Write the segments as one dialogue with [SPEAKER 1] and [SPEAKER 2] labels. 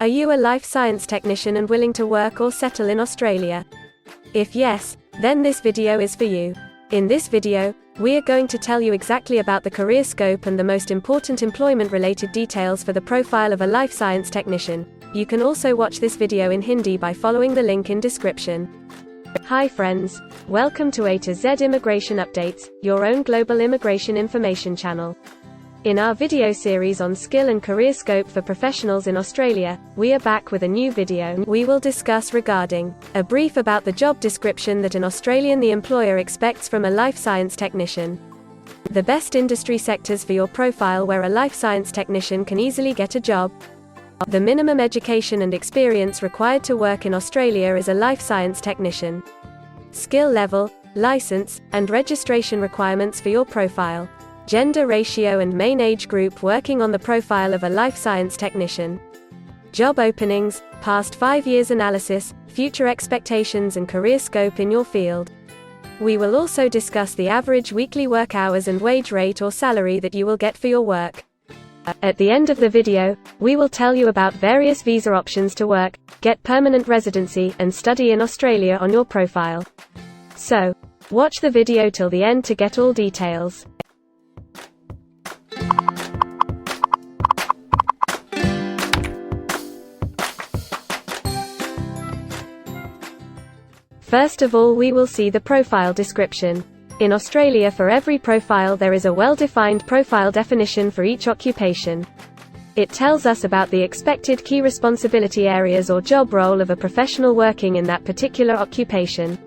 [SPEAKER 1] Are you a life science technician and willing to work or settle in Australia? If yes, then this video is for you. In this video, we are going to tell you exactly about the career scope and the most important employment-related details for the profile of a life science technician. You can also watch this video in Hindi by following the link in description. Hi friends, welcome to A to Z Immigration Updates, your own global immigration information channel. In our video series on skill and career scope for professionals in Australia, we are back with a new video. We will discuss regarding a brief about the job description that an Australian the employer expects from a life science technician. The best industry sectors for your profile where a life science technician can easily get a job. The minimum education and experience required to work in Australia as a life science technician. Skill level, license, and registration requirements for your profile. Gender ratio and main age group working on the profile of a life science technician. Job openings, past 5 years analysis, future expectations and career scope in your field. We will also discuss the average weekly work hours and wage rate or salary that you will get for your work. At the end of the video, we will tell you about various visa options to work, get permanent residency, and study in Australia on your profile. So, watch the video till the end to get all details. First of all, we will see the profile description. In Australia, for every profile there is a well-defined profile definition for each occupation. It tells us about the expected key responsibility areas or job role of a professional working in that particular occupation.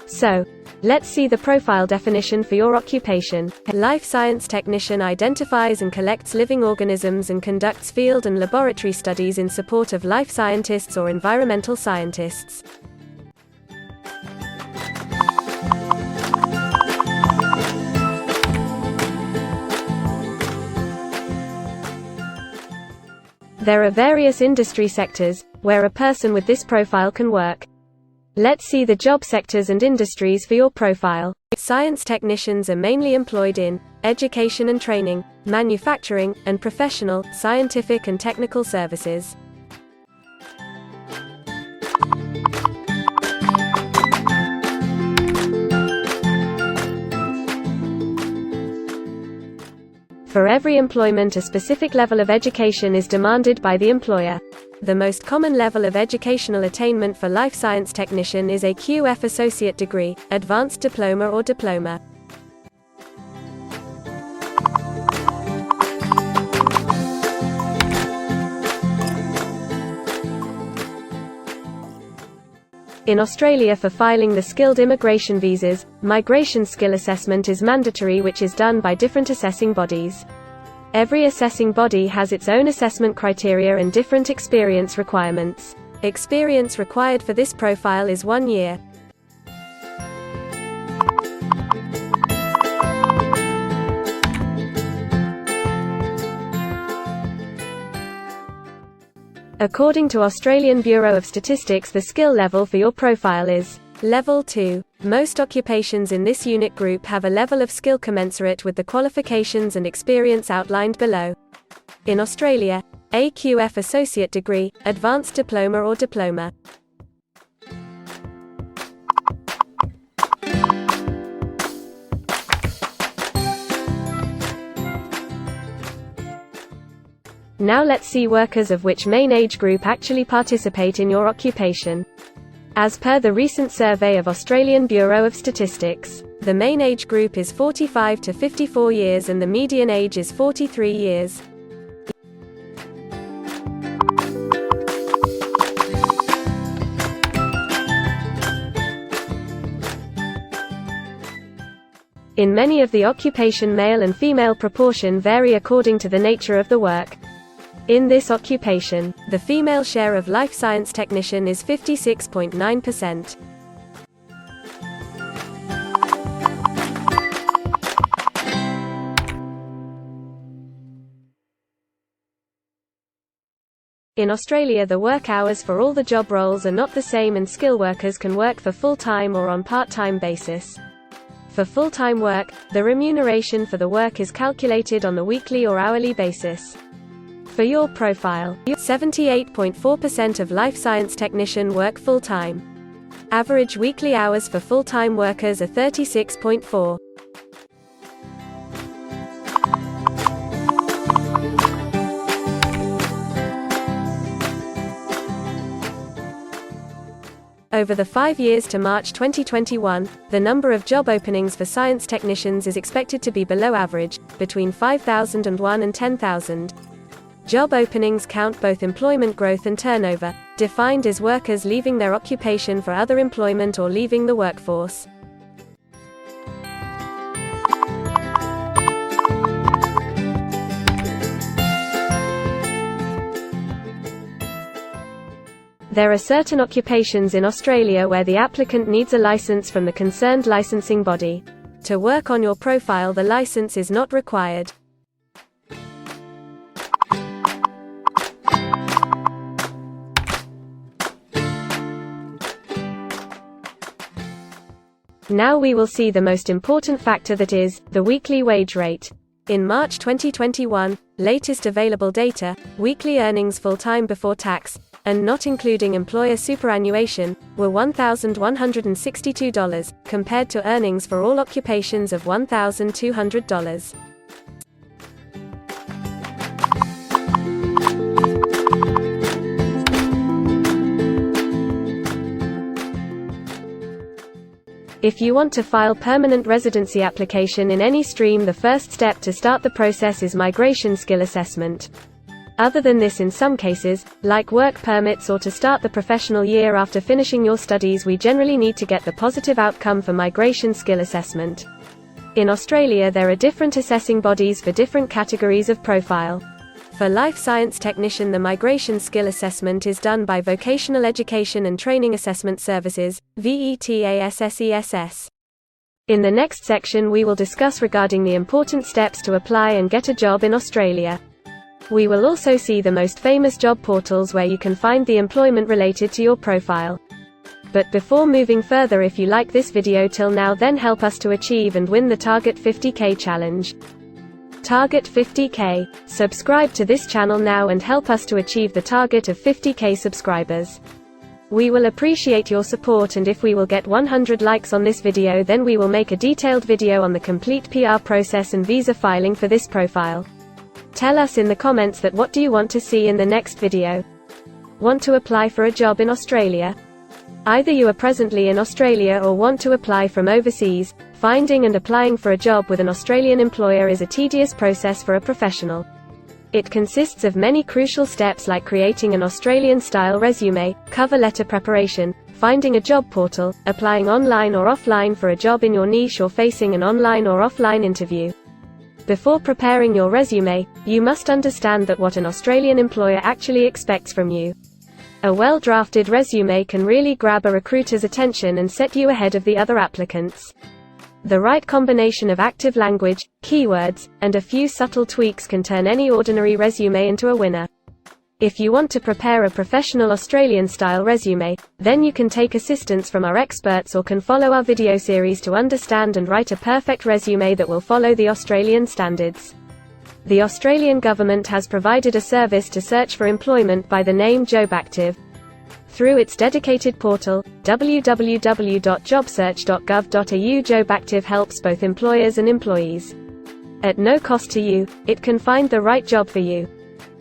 [SPEAKER 1] So, let's see the profile definition for your occupation. A life science technician identifies and collects living organisms and conducts field and laboratory studies in support of life scientists or environmental scientists. There are various industry sectors where a person with this profile can work. Let's see the job sectors and industries for your profile. Science technicians are mainly employed in education and training, manufacturing, and professional, scientific and technical services. For every employment, a specific level of education is demanded by the employer. The most common level of educational attainment for life science technician is a QF associate degree, advanced diploma or diploma. In Australia, for filing the skilled immigration visas, migration skill assessment is mandatory, which is done by different assessing bodies. Every assessing body has its own assessment criteria and different experience requirements. Experience required for this profile is 1 year. According to Australian Bureau of Statistics, the skill level for your profile is Level 2. Most occupations in this unit group have a level of skill commensurate with the qualifications and experience outlined below. In Australia, a QF associate degree, advanced diploma or diploma. Now let's see workers of which main age group actually participate in your occupation. As per the recent survey of Australian Bureau of Statistics, the main age group is 45 to 54 years and the median age is 43 years. In many of the occupation, male and female proportion vary according to the nature of the work. In this occupation, the female share of life science technician is 56.9%. In Australia, the work hours for all the job roles are not the same and skill workers can work for full-time or on part-time basis. For full-time work, the remuneration for the work is calculated on the weekly or hourly basis. For your profile, 78.4% of life science technician work full-time. Average weekly hours for full-time workers are 36.4. Over the 5 years to March 2021, the number of job openings for science technicians is expected to be below average, between 5,001 and 10,000. Job openings count both employment growth and turnover, defined as workers leaving their occupation for other employment or leaving the workforce. There are certain occupations in Australia where the applicant needs a license from the concerned licensing body. To work on your profile, the license is not required. Now we will see the most important factor, that is, the weekly wage rate. In March 2021, latest available data, weekly earnings full-time before tax, and not including employer superannuation, were $1,162, compared to earnings for all occupations of $1,200. If you want to file permanent residency application in any stream, the first step to start the process is migration skill assessment. Other than this, in some cases, like work permits or to start the professional year after finishing your studies, we generally need to get the positive outcome for migration skill assessment. In Australia, there are different assessing bodies for different categories of profile. For life science technician, the migration skill assessment is done by Vocational Education and Training Assessment Services, VETASSESS. In the next section we will discuss regarding the important steps to apply and get a job in Australia. We will also see the most famous job portals where you can find the employment related to your profile. But before moving further, if you like this video till now, then help us to achieve and win the Target 50K challenge. Target 50K. Subscribe to this channel now and help us to achieve the target of 50K subscribers. We will appreciate your support, and if we will get 100 likes on this video, then we will make a detailed video on the complete PR process and visa filing for this profile. Tell us in the comments that what do you want to see in the next video. Want to apply for a job in Australia? Either you are presently in Australia or want to apply from overseas. Finding and applying for a job with an Australian employer is a tedious process for a professional. It consists of many crucial steps like creating an Australian-style resume, cover letter preparation, finding a job portal, applying online or offline for a job in your niche, or facing an online or offline interview. Before preparing your resume, you must understand that what an Australian employer actually expects from you. A well-drafted resume can really grab a recruiter's attention and set you ahead of the other applicants. The right combination of active language, keywords, and a few subtle tweaks can turn any ordinary resume into a winner. If you want to prepare a professional Australian-style resume, then you can take assistance from our experts or can follow our video series to understand and write a perfect resume that will follow the Australian standards. The Australian government has provided a service to search for employment by the name JobActive. Through its dedicated portal, www.jobsearch.gov.au, JobActive helps both employers and employees. At no cost to you, it can find the right job for you.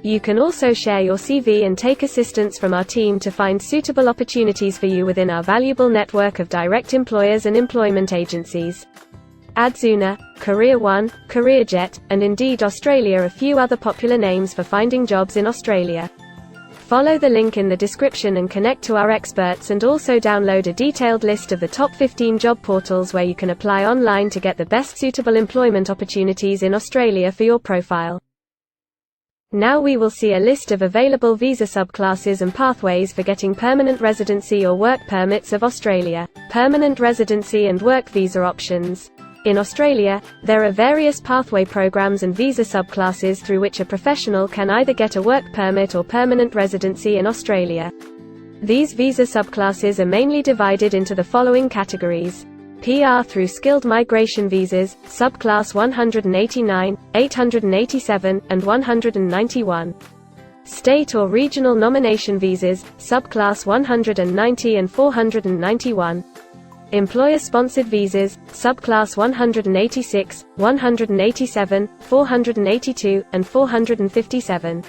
[SPEAKER 1] You can also share your CV and take assistance from our team to find suitable opportunities for you within our valuable network of direct employers and employment agencies. Adzuna, Career One, CareerJet, and Indeed Australia are a few other popular names for finding jobs in Australia. Follow the link in the description and connect to our experts, and also download a detailed list of the top 15 job portals where you can apply online to get the best suitable employment opportunities in Australia for your profile. Now we will see a list of available visa subclasses and pathways for getting permanent residency or work permits of Australia. Permanent residency and work visa options. In Australia, there are various pathway programs and visa subclasses through which a professional can either get a work permit or permanent residency in Australia. These visa subclasses are mainly divided into the following categories: PR through skilled migration visas, subclass 189, 887, and 191. State or regional nomination visas, subclass 190 and 491. Employer-sponsored visas, subclass 186, 187, 482, and 457.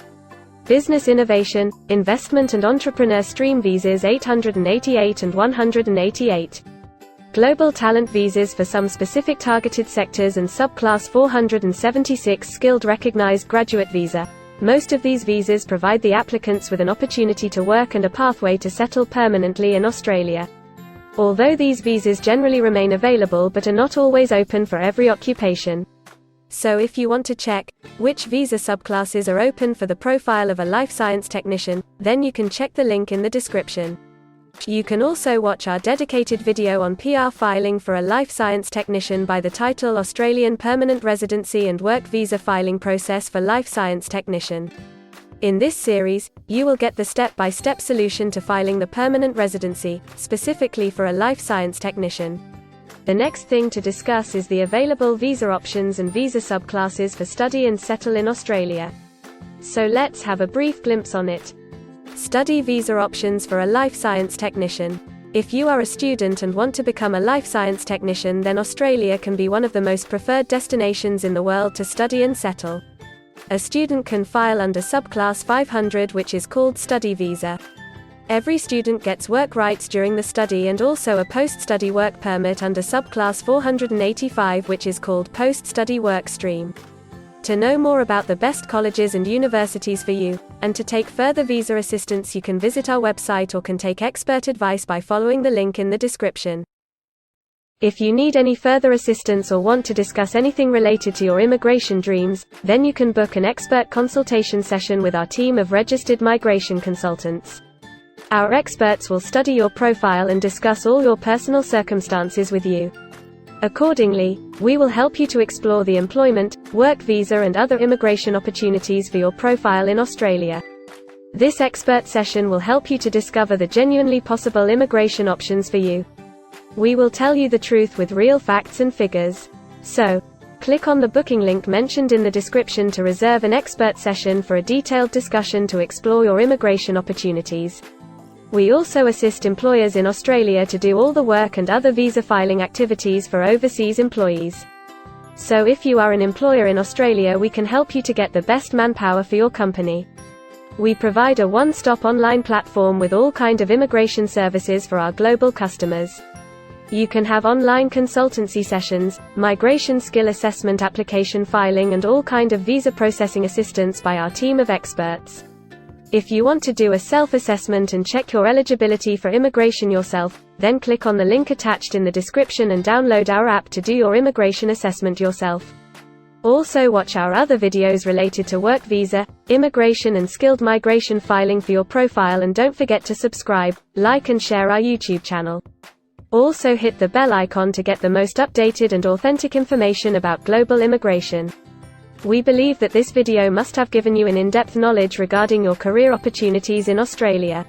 [SPEAKER 1] Business innovation, investment and entrepreneur stream visas 888 and 188. Global talent visas for some specific targeted sectors and subclass 476 skilled recognized graduate visa. Most of these visas provide the applicants with an opportunity to work and a pathway to settle permanently in Australia. Although these visas generally remain available but are not always open for every occupation. So if you want to check which visa subclasses are open for the profile of a life science technician, then you can check the link in the description. You can also watch our dedicated video on PR filing for a life science technician by the title Australian Permanent Residency and Work Visa Filing Process for Life Science Technician. In this series, you will get the step-by-step solution to filing the permanent residency, specifically for a life science technician. The next thing to discuss is the available visa options and visa subclasses for study and settle in Australia. So let's have a brief glimpse on it. Study visa options for a life science technician. If you are a student and want to become a life science technician, then Australia can be one of the most preferred destinations in the world to study and settle. A student can file under subclass 500, which is called study visa. Every student gets work rights during the study and also a post-study work permit under subclass 485, which is called post-study work stream. To know more about the best colleges and universities for you, and to take further visa assistance, you can visit our website or can take expert advice by following the link in the description. If you need any further assistance or want to discuss anything related to your immigration dreams, then you can book an expert consultation session with our team of registered migration consultants. Our experts will study your profile and discuss all your personal circumstances with you. Accordingly, we will help you to explore the employment, work visa and other immigration opportunities for your profile in Australia. This expert session will help you to discover the genuinely possible immigration options for you. We will tell you the truth with real facts and figures. So, click on the booking link mentioned in the description to reserve an expert session for a detailed discussion to explore your immigration opportunities. We also assist employers in Australia to do all the work and other visa filing activities for overseas employees. So if you are an employer in Australia, we can help you to get the best manpower for your company. We provide a one-stop online platform with all kinds of immigration services for our global customers. You can have online consultancy sessions, migration skill assessment, application filing and all kinds of visa processing assistance by our team of experts. If you want to do a self-assessment and check your eligibility for immigration yourself, then click on the link attached in the description and download our app to do your immigration assessment yourself. Also watch our other videos related to work visa, immigration and skilled migration filing for your profile, and don't forget to subscribe, like and share our YouTube channel. Also hit the bell icon to get the most updated and authentic information about global immigration. We believe that this video must have given you an in-depth knowledge regarding your career opportunities in Australia.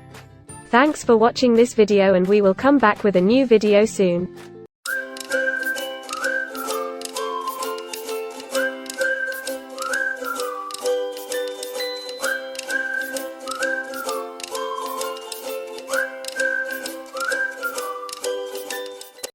[SPEAKER 1] Thanks for watching this video, and we will come back with a new video soon.